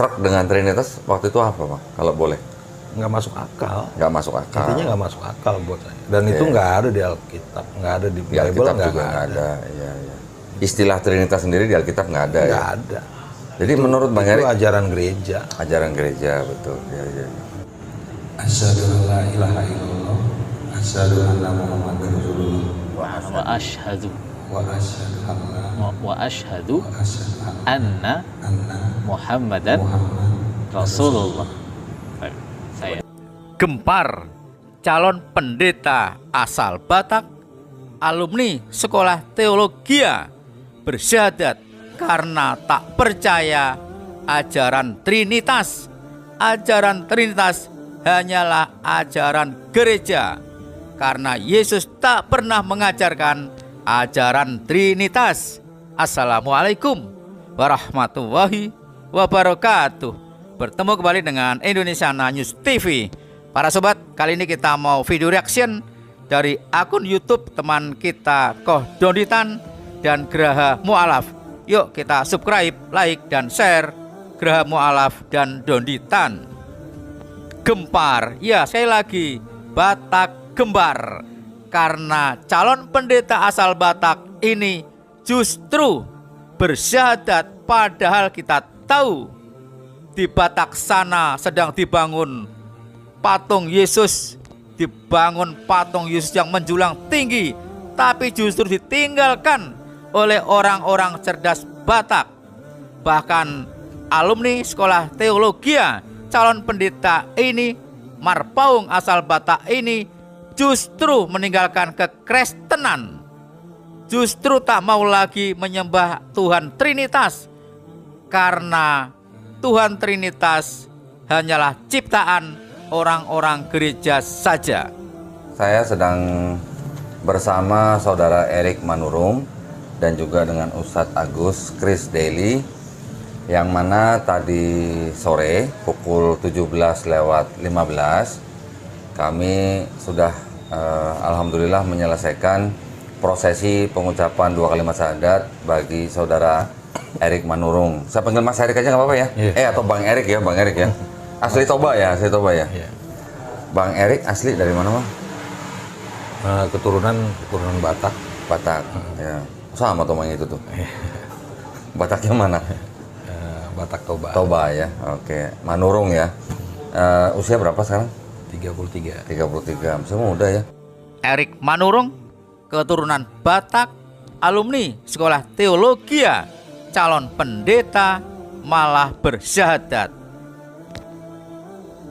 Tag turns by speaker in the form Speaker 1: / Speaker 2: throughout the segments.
Speaker 1: truk dengan Trinitas waktu itu apa, Pak? Kalau boleh?
Speaker 2: Nggak masuk akal.
Speaker 1: Nggak masuk akal.
Speaker 2: Intinya nggak masuk akal buat saya. Dan itu nggak ada di Alkitab, nggak ada di
Speaker 1: Di
Speaker 2: Bible,
Speaker 1: Alkitab juga nggak ada. Iya, iya. Istilah Trinitas sendiri di Alkitab nggak ada ya?
Speaker 2: Nggak ada.
Speaker 1: Jadi menurut Bang
Speaker 2: Itu
Speaker 1: Erik,
Speaker 2: ajaran gereja.
Speaker 1: ajaran gereja, betul. Ya, ya.
Speaker 2: Asyhadu an la ilaha illallah, asyhadu anna Muhammadar Rasulullah,
Speaker 3: wa asyhadu
Speaker 2: wa asyhadu anna
Speaker 3: wa asyhadu anna Muhammadan Rasulullah. Saya Gempar, calon pendeta asal Batak, alumni Sekolah Teologia, bersyahadat karena tak percaya ajaran Trinitas. Ajaran Trinitas hanyalah ajaran gereja, karena Yesus tak pernah mengajarkan ajaran Trinitas. Assalamualaikum warahmatullahi wabarakatuh. Bertemu kembali dengan Indonesia News TV. Para sobat, kali ini kita mau video reaction dari akun YouTube teman kita Koh Donditan dan Graha Mu'alaf. Yuk kita subscribe, like, dan share Graha Mu'alaf dan Donditan. Gempar, ya sekali lagi Batak Gembar, karena calon pendeta asal Batak ini justru bersyahadat, padahal kita tahu di Batak sana sedang dibangun patung Yesus, dibangun patung Yesus yang menjulang tinggi, tapi justru ditinggalkan oleh orang-orang cerdas Batak. Bahkan alumni Sekolah Teologia, calon pendeta ini, Marpaung asal Batak ini, justru meninggalkan kekristenan, justru tak mau lagi menyembah Tuhan Trinitas, karena Tuhan Trinitas hanyalah ciptaan orang-orang gereja saja.
Speaker 1: Saya sedang bersama Saudara Erik Manurung dan juga dengan Ustadz Agus Chris Daily, yang mana tadi sore pukul 17:15 kami sudah alhamdulillah menyelesaikan prosesi pengucapan 2 kalimat syahadat bagi Saudara Erik Manurung. Saya panggil Mas Erik aja nggak apa-apa ya?
Speaker 2: Yeah.
Speaker 1: Atau Bang Erik ya, Bang Erik ya. Asli Toba ya, asli Toba ya.
Speaker 2: Yeah.
Speaker 1: Bang Erik asli dari mana, Bang?
Speaker 2: Keturunan Batak.
Speaker 1: Batak. Ya. Sama Tomanya itu tuh. Bataknya mana?
Speaker 2: Batak Toba.
Speaker 1: Toba ya. Oke. Manurung ya. Usia berapa sekarang?
Speaker 2: 33.
Speaker 1: 33. Masih muda ya.
Speaker 3: Erik Manurung, keturunan Batak, alumni Sekolah Teologia, calon pendeta, malah bersyahadat.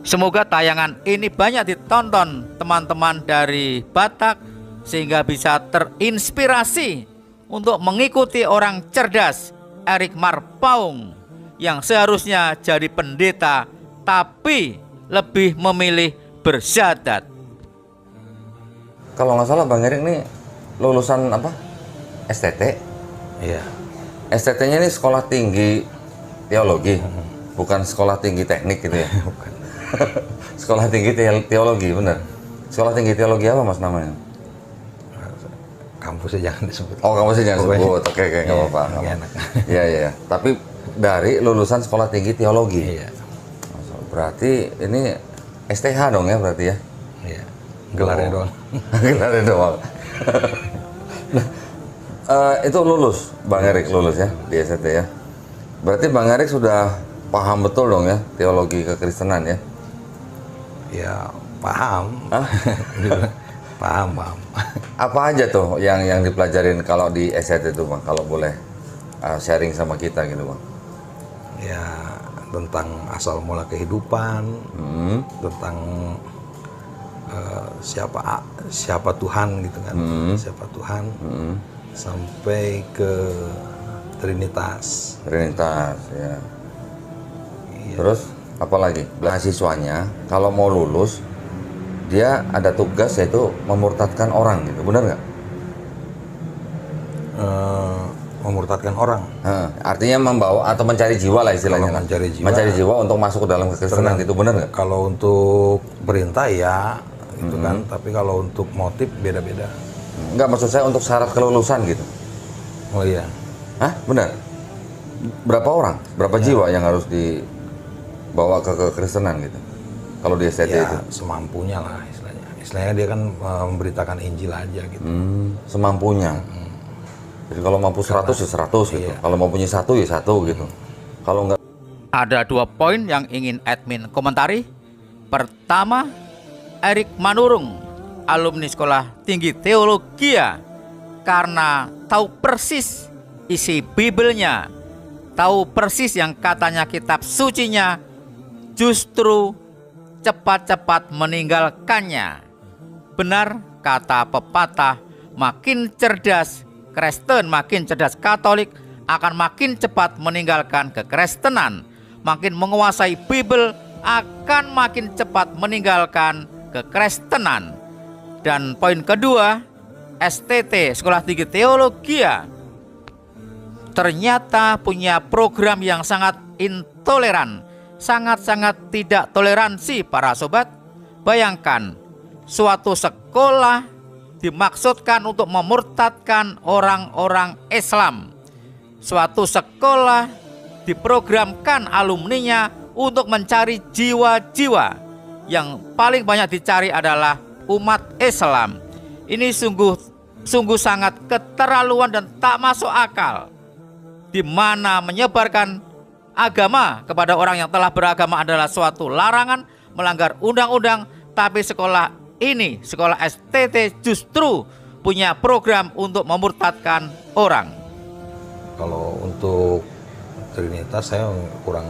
Speaker 3: Semoga tayangan ini banyak ditonton teman-teman dari Batak, sehingga bisa terinspirasi untuk mengikuti orang cerdas Erik Marpaung yang seharusnya jadi pendeta tapi lebih memilih bersyahadat.
Speaker 1: Kalau nggak salah Bang Erik nih lulusan apa? STT.
Speaker 2: Iya.
Speaker 1: STT-nya ini sekolah tinggi teologi, bukan sekolah tinggi teknik gitu ya.
Speaker 2: Bukan.
Speaker 1: Sekolah tinggi teologi, bener. Sekolah tinggi teologi apa Mas namanya?
Speaker 2: Kampusnya jangan disebut.
Speaker 1: Oh, kampusnya jangan
Speaker 2: Pokoknya.
Speaker 1: sebut. Oke, nggak
Speaker 2: Iya,
Speaker 1: apa-apa.
Speaker 2: nggak enak.
Speaker 1: Iya, iya. Tapi dari lulusan sekolah tinggi teologi.
Speaker 2: Iya.
Speaker 1: Berarti ini STH dong ya berarti ya?
Speaker 2: Iya. Gelarnya doang.
Speaker 1: Gelarnya doang. Nah, itu lulus, Bang Erik lulus ya di STT ya. Berarti Bang Erik sudah paham betul dong ya teologi kekristenan ya?
Speaker 2: Ya paham.
Speaker 1: Hah?
Speaker 2: paham.
Speaker 1: Apa aja tuh yang dipelajarin kalau di STT itu Bang? Kalau boleh sharing sama kita gitu Bang.
Speaker 2: Ya tentang asal mula kehidupan, tentang siapa Tuhan gitu kan, siapa Tuhan, sampai ke Trinitas.
Speaker 1: Trinitas ya.
Speaker 2: Iya.
Speaker 1: Terus apa lagi? Mahasiswanya kalau mau lulus dia ada tugas yaitu memurtadkan orang gitu, benar nggak?
Speaker 2: Memurtadkan orang.
Speaker 1: Artinya membawa atau mencari jiwa lah istilahnya.
Speaker 2: Kalau
Speaker 1: mencari jiwa untuk masuk ke dalam kekristenan gitu, benar nggak?
Speaker 2: Kalau untuk perintah ya gitu kan, tapi kalau untuk motif beda-beda.
Speaker 1: Nggak, maksud saya untuk syarat kelulusan gitu.
Speaker 2: Oh iya.
Speaker 1: Hah? Benar? Berapa orang? Berapa jiwa yang harus bawa ke kekristenan gitu. Kalau di STT
Speaker 2: Ya
Speaker 1: itu.
Speaker 2: semampunya lah istilahnya. Istilahnya dia kan memberitakan Injil aja gitu.
Speaker 1: Semampunya. Jadi kalau mampu 100 ya 100 gitu.
Speaker 2: Iya.
Speaker 1: Kalau mampunya 1 ya 1 gitu. Kalau enggak
Speaker 3: Ada 2 poin yang ingin admin komentari. Pertama, Erik Manurung, alumni Sekolah Tinggi Teologia, karena tahu persis isi Bibelnya, tahu persis yang katanya kitab sucinya, justru cepat-cepat meninggalkannya. Benar kata pepatah, makin cerdas Kristen, makin cerdas Katolik akan makin cepat meninggalkan kekristenan. Makin menguasai Bible akan makin cepat meninggalkan kekristenan. Dan poin kedua, STT, Sekolah Tinggi Teologia, ternyata punya program yang sangat intoleran, sangat-sangat tidak toleransi para sobat. Bayangkan, suatu sekolah dimaksudkan untuk memurtadkan orang-orang Islam. Suatu sekolah diprogramkan alumninya untuk mencari jiwa-jiwa. Yang paling banyak dicari adalah umat Islam. Ini sungguh sangat keterlaluan dan tak masuk akal, di mana menyebarkan agama kepada orang yang telah beragama adalah suatu larangan, melanggar undang-undang. Tapi sekolah ini, sekolah STT, justru punya program untuk memurtadkan orang.
Speaker 2: Kalau untuk Trinitas saya kurang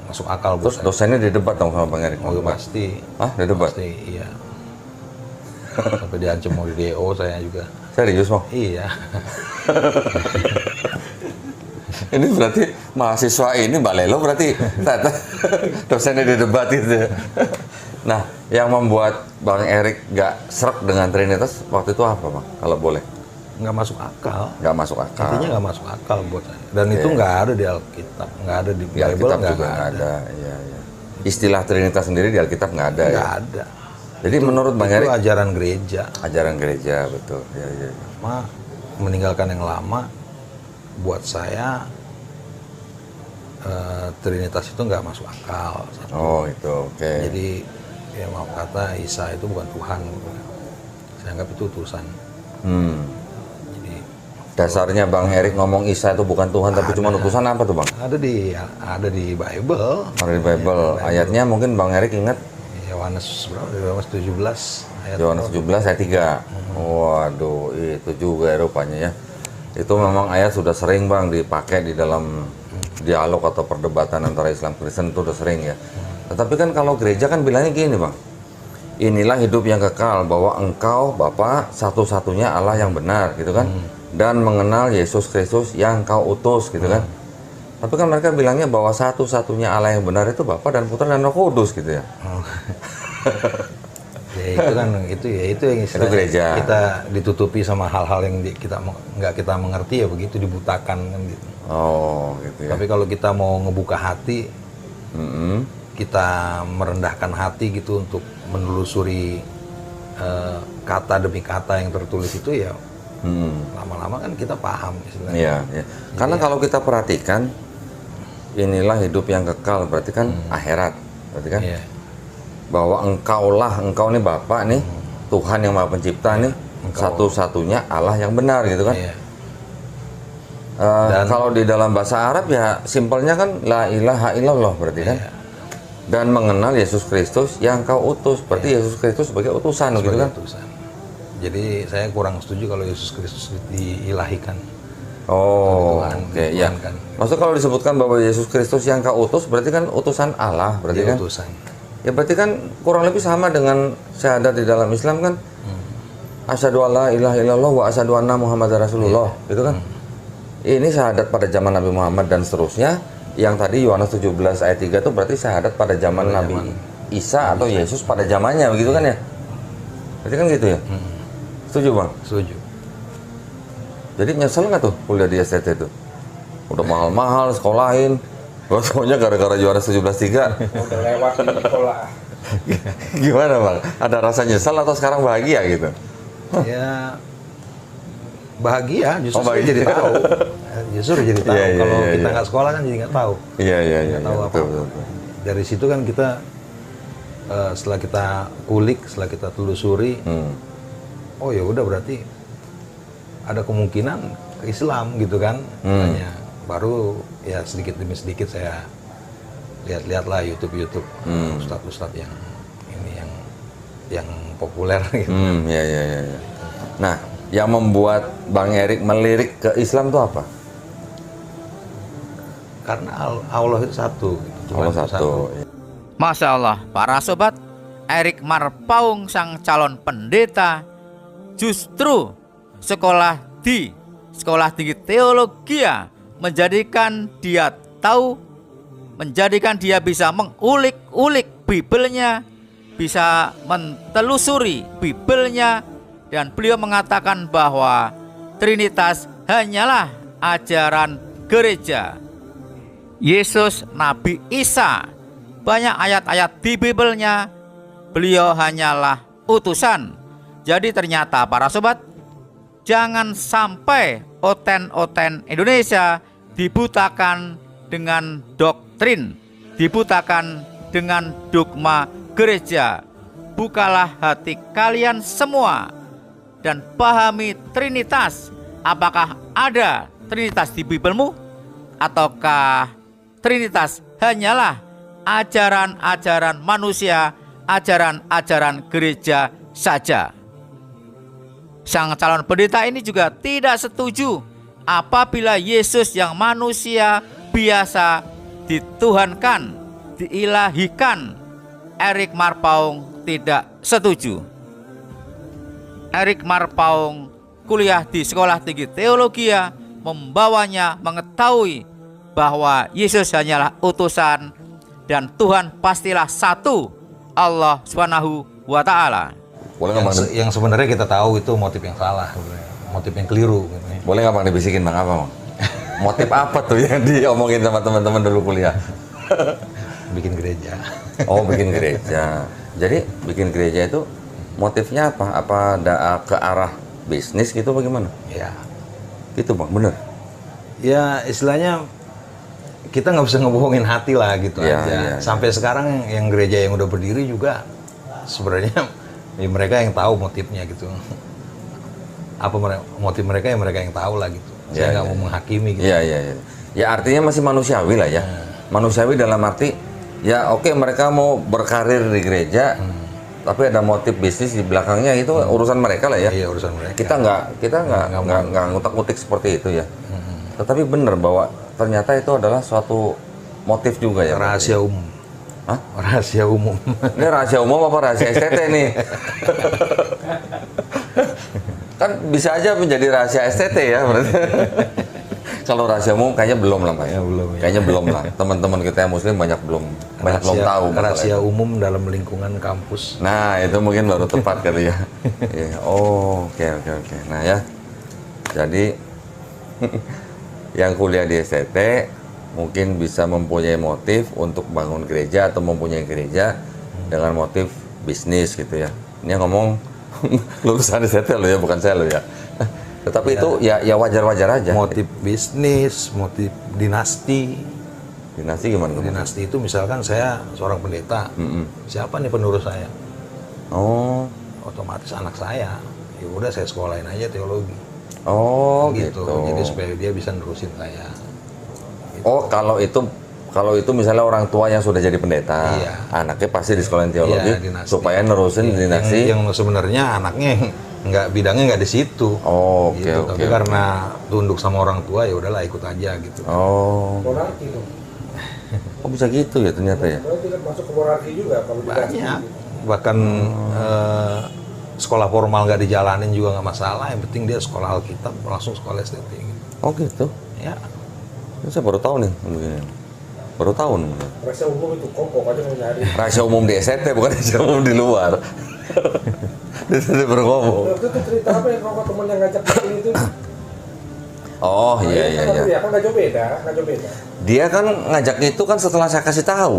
Speaker 2: masuk akal buat
Speaker 1: terus
Speaker 2: saya.
Speaker 1: dosennya didebat dong sama Bang Erik.
Speaker 2: Oh, pasti.
Speaker 1: Hah, didebat?
Speaker 2: Pasti, iya. Sampai diancam mau di DO saya juga.
Speaker 1: Serius, Bang?
Speaker 2: Iya.
Speaker 1: Ini berarti mahasiswa ini Mbak Lelo berarti dosennya didebat itu. Nah, yang membuat Bang Erik nggak srek dengan Trinitas waktu itu apa, Bang? Kalau boleh?
Speaker 2: Nggak masuk akal.
Speaker 1: Nggak masuk akal.
Speaker 2: Intinya nggak masuk akal buat saya. Dan itu nggak ada di Alkitab, nggak ada di
Speaker 1: Di
Speaker 2: Bible,
Speaker 1: Alkitab
Speaker 2: nggak
Speaker 1: juga nggak
Speaker 2: ada.
Speaker 1: ada. Iya, iya. Istilah Trinitas sendiri di Alkitab nggak ada ya.
Speaker 2: Nggak ada.
Speaker 1: Jadi menurut Bang
Speaker 2: Itu
Speaker 1: Erik
Speaker 2: ajaran gereja.
Speaker 1: ajaran gereja, betul. Iya, iya.
Speaker 2: Cuma meninggalkan yang lama buat saya Trinitas itu nggak masuk akal.
Speaker 1: Oh, itu oke.
Speaker 2: Jadi ya maaf kata Isa itu bukan Tuhan. Saya anggap itu utusan. Jadi
Speaker 1: Dasarnya Bang Erik ngomong Isa itu bukan Tuhan tapi cuma utusan apa tuh, Bang?
Speaker 2: ada di Bible.
Speaker 1: Ada di Bible. Ayatnya mungkin Bang Erik ingat
Speaker 2: Yohanes berapa? Yohanes 17 ayat
Speaker 1: Yohanes 17 ayat 3. Waduh, itu juga ya rupanya ya. Itu memang ayat sudah sering, Bang, dipakai di dalam dialog atau perdebatan antara Islam Kristen, itu udah sering ya. Tetapi kan kalau gereja kan bilangnya gini, Bang. Inilah hidup yang kekal, bahwa engkau Bapa satu-satunya Allah yang benar gitu kan. Dan mengenal Yesus Kristus yang kau utus gitu kan. Tapi kan mereka bilangnya bahwa satu-satunya Allah yang benar itu Bapa dan Putra dan Roh Kudus gitu ya.
Speaker 2: Ya itu kan itu yang istilahnya
Speaker 1: gereja.
Speaker 2: kita ditutupi sama hal-hal yang nggak kita mengerti ya begitu, dibutakan kan gitu.
Speaker 1: Oh, gitu ya.
Speaker 2: Tapi kalau kita mau ngebuka hati, kita merendahkan hati gitu untuk menelusuri kata demi kata yang tertulis itu ya lama-lama kan kita paham istilahnya.
Speaker 1: Iya, iya. Karena kalau kita perhatikan inilah hidup yang kekal, berarti kan akhirat, berarti kan
Speaker 2: Iya.
Speaker 1: bahwa engkau nih Bapa nih, Tuhan yang Maha Pencipta nih, satu-satunya Allah yang benar gitu kan.
Speaker 2: Iya.
Speaker 1: Kalau di dalam bahasa Arab ya simpelnya kan la ilaha illallah berarti kan.
Speaker 2: Iya.
Speaker 1: Dan mengenal Yesus Kristus yang kau utus, berarti Yesus Kristus sebagai utusan gitu kan.
Speaker 2: Utusan. Jadi saya kurang setuju kalau Yesus Kristus diilahikan.
Speaker 1: Oh,
Speaker 2: Tuhan,
Speaker 1: oke, ya.
Speaker 2: Tuhan kan.
Speaker 1: Maksud kalau disebutkan bahwa Yesus Kristus yang kau utus, berarti kan utusan Allah, berarti
Speaker 2: Dia
Speaker 1: kan.
Speaker 2: utusan.
Speaker 1: Ya berarti kan kurang lebih sama dengan syahadat di dalam Islam kan. Asyhadu alla ilaha illallah wa asyhadu anna Muhammadar Rasulullah, gitu kan. Ini syahadat pada zaman Nabi Muhammad dan seterusnya. Yang tadi Yohanes 17 ayat 3 itu berarti syahadat pada zaman Nabi Isa atau Yesus pada zamannya, begitu kan ya? Berarti kan gitu ya? Setuju, Bang?
Speaker 2: Setuju.
Speaker 1: Jadi nyesel nggak tuh kuliah di STT itu? Udah mahal-mahal sekolahin. Pokoknya gara-gara Yohanes 17:3.
Speaker 4: Udah lewat di sekolah.
Speaker 1: Gimana, Bang? Ada rasa nyesel atau sekarang bahagia gitu?
Speaker 2: Ya bahagia, justru
Speaker 1: Oh, bahagia.
Speaker 2: saya jadi tahu. Justru jadi tahu.
Speaker 1: Iya, iya,
Speaker 2: Kalau
Speaker 1: iya,
Speaker 2: kita
Speaker 1: iya.
Speaker 2: nggak sekolah kan jadi nggak tahu.
Speaker 1: Iya, iya, iya,
Speaker 2: Nggak tahu
Speaker 1: iya,
Speaker 2: apa-apa.
Speaker 1: betul, betul.
Speaker 2: Dari situ kan kita setelah kita kulik, setelah kita telusuri, oh ya udah berarti ada kemungkinan ke Islam gitu kan. Makanya baru ya sedikit demi sedikit saya lihat-lihat lah YouTube ustadz-ustadz yang ini yang populer gitu.
Speaker 1: Iya, iya, iya, iya. Nah, yang membuat Bang Erik melirik ke Islam itu apa?
Speaker 2: Karena Allah itu satu. Gitu. Tuhan
Speaker 1: Allah
Speaker 2: itu
Speaker 1: satu.
Speaker 3: Masya Allah, para sobat, Erik Marpaung sang calon pendeta justru sekolah tinggi teologi menjadikan dia tahu, menjadikan dia bisa mengulik-ulik Bibelnya, bisa mentelusuri Bibelnya, dan beliau mengatakan bahwa Trinitas hanyalah ajaran gereja. Yesus, Nabi Isa, banyak ayat-ayat di Bibelnya, beliau hanyalah utusan. Jadi ternyata para sobat, jangan sampai oten-oten Indonesia dibutakan dengan doktrin, dibutakan dengan dogma gereja. Bukalah hati kalian semua dan pahami Trinitas. Apakah ada Trinitas di Bibelmu? Ataukah Trinitas hanyalah ajaran-ajaran manusia, ajaran-ajaran gereja saja? Sang calon pendeta ini juga tidak setuju apabila Yesus yang manusia biasa dituhankan, diilahikan. Erik Marpaung tidak setuju. Erik Marpaung kuliah di Sekolah Tinggi Teologi membawanya mengetahui bahwa Yesus hanyalah utusan dan Tuhan pastilah satu, Allah Subhanahu wa Ta'ala.
Speaker 1: Boleh nggak Bang?
Speaker 2: Yang sebenarnya kita tahu itu motif yang salah, motif yang keliru. Gitu.
Speaker 1: Boleh nggak Bang dibisikin Bang apa Bang? Motif apa tuh yang diomongin sama teman-teman dulu kuliah?
Speaker 2: Bikin gereja.
Speaker 1: Oh, bikin gereja. Jadi bikin gereja itu motifnya apa? Apa ke arah bisnis gitu bagaimana?
Speaker 2: Ya,
Speaker 1: Gitu Bang, bener?
Speaker 2: ya istilahnya kita nggak bisa ngebohongin hati lah gitu
Speaker 1: Iya,
Speaker 2: aja.
Speaker 1: iya,
Speaker 2: Sampai sekarang yang gereja yang udah berdiri juga sebenarnya ya mereka yang tahu motifnya gitu. Apa motif mereka yang mereka yang tahu lah gitu. Saya nggak mau menghakimi gitu.
Speaker 1: Iya, iya, iya. Ya artinya masih manusiawi lah ya. Manusiawi dalam arti ya oke, mereka mau berkarir di gereja, tapi ada motif bisnis di belakangnya, itu urusan mereka lah ya.
Speaker 2: Iya, urusan mereka.
Speaker 1: Kita nggak ngutak-ngutik seperti itu ya. Tetapi benar bahwa ternyata itu adalah suatu motif juga ya.
Speaker 2: Rahasia umum.
Speaker 1: Hah?
Speaker 2: Rahasia umum.
Speaker 1: Ini rahasia umum apa rahasia STT nih? Kan bisa aja menjadi rahasia STT ya berarti. Kalau rahasia umum kayaknya belum lah Pak.
Speaker 2: Ya, belum, ya.
Speaker 1: Kayaknya belum lah. Teman-teman kita yang muslim banyak belum tahu.
Speaker 2: Rahasia
Speaker 1: masalah itu.
Speaker 2: umum dalam lingkungan kampus.
Speaker 1: Nah, itu mungkin baru tepat kali ya. Iya. Oh, oke. Nah ya. Jadi yang kuliah di STT mungkin bisa mempunyai motif untuk bangun gereja atau mempunyai gereja dengan motif bisnis gitu ya. Ini yang ngomong lulusan STT lo ya, bukan saya lo ya. Tetapi itu ya wajar-wajar aja.
Speaker 2: Motif bisnis, motif dinasti.
Speaker 1: Dinasti gimana?
Speaker 2: Dinasti itu misalkan saya seorang pendeta. Siapa nih penerus saya?
Speaker 1: Oh.
Speaker 2: Otomatis anak saya. Ya udah saya sekolahin aja teologi.
Speaker 1: Oh, gitu.
Speaker 2: Jadi supaya dia bisa nerusin saya.
Speaker 1: Oh, kalau itu misalnya orang tua yang sudah jadi pendeta,
Speaker 2: Iya.
Speaker 1: anaknya pasti di sekolah teologi
Speaker 2: Iya, dinasti.
Speaker 1: supaya nerusin dinasti.
Speaker 2: Yang sebenarnya anaknya bidangnya nggak di situ.
Speaker 1: Oh, oke,
Speaker 2: Gitu.
Speaker 1: oke.
Speaker 2: Tapi karena tunduk sama orang tua ya udahlah ikut aja gitu.
Speaker 1: Oh.
Speaker 4: Monarki dong.
Speaker 1: Oh, bisa gitu ya ternyata ya.
Speaker 4: Berarti kan masuk ke monarki juga kalau dinasti.
Speaker 2: Banyak. Bahkan sekolah formal nggak dijalanin juga nggak masalah. Yang penting dia sekolah Alkitab langsung sekolah STT. Gitu.
Speaker 1: Oh, gitu.
Speaker 2: Ya.
Speaker 1: Ini saya baru tahu nih begini. Baru tahu nih.
Speaker 4: Rahasia umum itu kompok aja mau nyari.
Speaker 1: Rahasia umum di STT bukan rahasia umum di luar. Di STT baru ngomong.
Speaker 4: Waktu itu cerita apa yang kalau temen yang ngajak bikin itu?
Speaker 1: Oh, iya.
Speaker 4: Iya, kan nggak jauh beda.
Speaker 1: Dia kan ngajak itu kan setelah saya kasih tahu.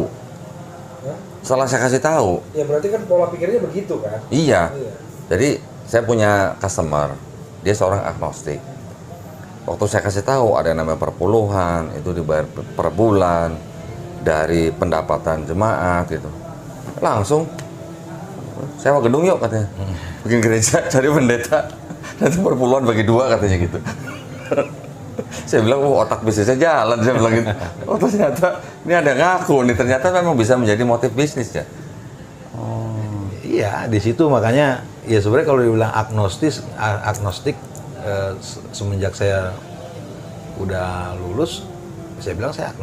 Speaker 4: Hah?
Speaker 1: Setelah saya kasih tahu.
Speaker 4: Ya berarti kan pola pikirnya begitu kan?
Speaker 1: Iya.
Speaker 4: Iya.
Speaker 1: Jadi saya punya customer, dia seorang agnostik. waktu saya kasih tahu ada yang namanya perpuluhan, itu dibayar per bulan dari pendapatan jemaat gitu. Langsung sewa gedung yuk katanya. Bikin gereja, cari pendeta, nanti perpuluhan bagi 2 katanya gitu. Saya bilang, otak bisnisnya jalan. Saya bilang gitu. Oh ternyata ini ada ngaku nih, ternyata memang bisa menjadi motif bisnis ya.
Speaker 2: Iya, di situ makanya ya sebenarnya kalau dibilang agnostik semenjak saya udah lulus, saya bilang saya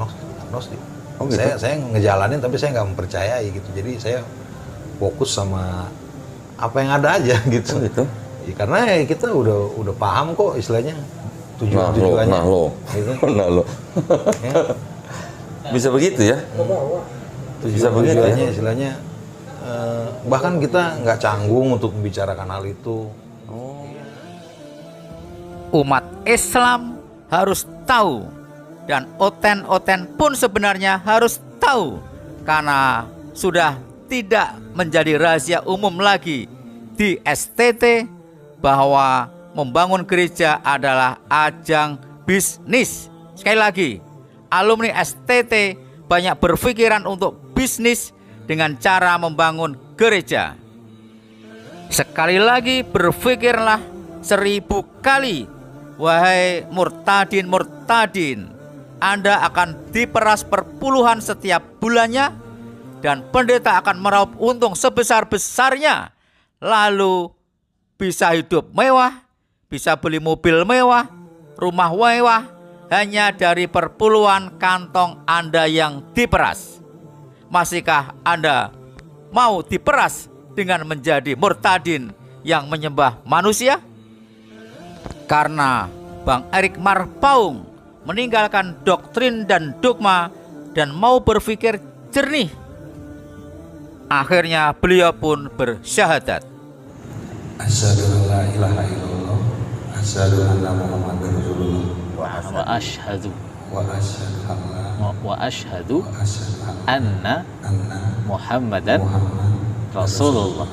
Speaker 2: agnostik.
Speaker 1: Oh, gitu?
Speaker 2: Saya ngejalanin tapi saya nggak mempercayai gitu. Jadi saya fokus sama apa yang ada aja gitu.
Speaker 1: Oh, gitu?
Speaker 2: Ya, karena ya kita udah paham kok istilahnya tujuannya.
Speaker 1: Nah lo.
Speaker 2: Gitu.
Speaker 1: Nah lo.
Speaker 2: Ya.
Speaker 1: Bisa begitu ya?
Speaker 4: Ke bawah.
Speaker 1: Bisa begitu ya?
Speaker 2: Tujuannya istilahnya bahkan kita nggak canggung untuk membicarakan hal itu.
Speaker 3: Umat Islam harus tahu, dan oten-oten pun sebenarnya harus tahu, karena sudah tidak menjadi rahasia umum lagi di STT bahwa membangun gereja adalah ajang bisnis. Sekali lagi, alumni STT banyak berpikiran untuk bisnis dengan cara membangun gereja. Sekali lagi berpikirlah 1000 kali, wahai murtadin, Anda akan diperas perpuluhan setiap bulannya, dan pendeta akan meraup untung sebesar-besarnya, lalu bisa hidup mewah, bisa beli mobil mewah, rumah mewah, hanya dari perpuluhan kantong Anda yang diperas. Masihkah Anda mau diperas dengan menjadi murtadin yang menyembah manusia? Karena Bang Erik Marpaung meninggalkan doktrin dan dogma dan mau berpikir jernih, akhirnya beliau pun bersyahadat.
Speaker 2: Asyhadu an la ilaha illallah, asyhadu anna Muhammadar Rasulullah,
Speaker 5: wa asyhadu
Speaker 2: wa asyhadu
Speaker 5: anna Muhammadan Rasulullah.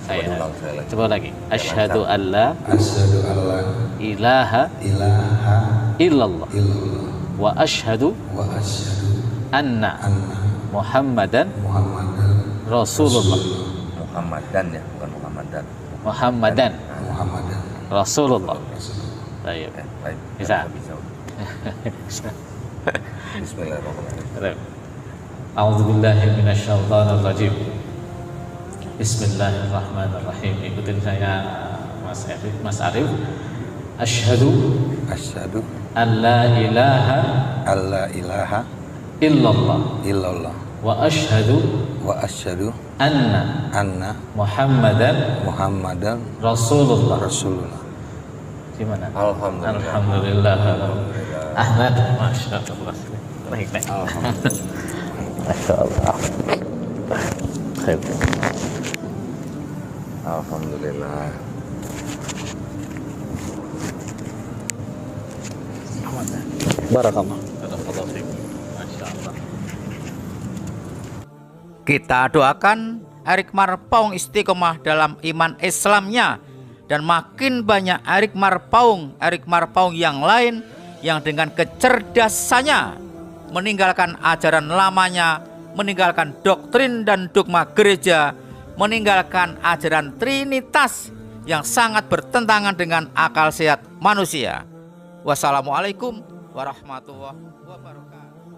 Speaker 5: Saya coba lagi. Asyhadu alla ilaha illallah wa asyhadu anna Muhammadan Rasulullah.
Speaker 1: Muhammadan ya, bukan Muhammadan.
Speaker 5: Muhammadan Rasulullah. Baik.
Speaker 1: Baik.
Speaker 5: Bisa.
Speaker 1: Bismillahirrahmanirrahim.
Speaker 5: A'udzu billahi minasyaitonir rajim. Bismillahirrahmanirrahim. Ikutin saya Mas Arif. Asyhadu an la ilaha illallah wa asyhadu anna Muhammadan Rasulullah. Gimana? Alhamdulillah. Ahmad, masya Allah. Baik. Masya Allah.
Speaker 1: Alhamdulillah.
Speaker 5: Barakallah.
Speaker 3: Kita doakan Erik Marpaung istiqomah dalam iman Islamnya, dan makin banyak Erik Marpaung yang lain yang dengan kecerdasannya meninggalkan ajaran lamanya, meninggalkan doktrin dan dogma gereja, meninggalkan ajaran Trinitas yang sangat bertentangan dengan akal sehat manusia. Wassalamualaikum warahmatullahi wabarakatuh.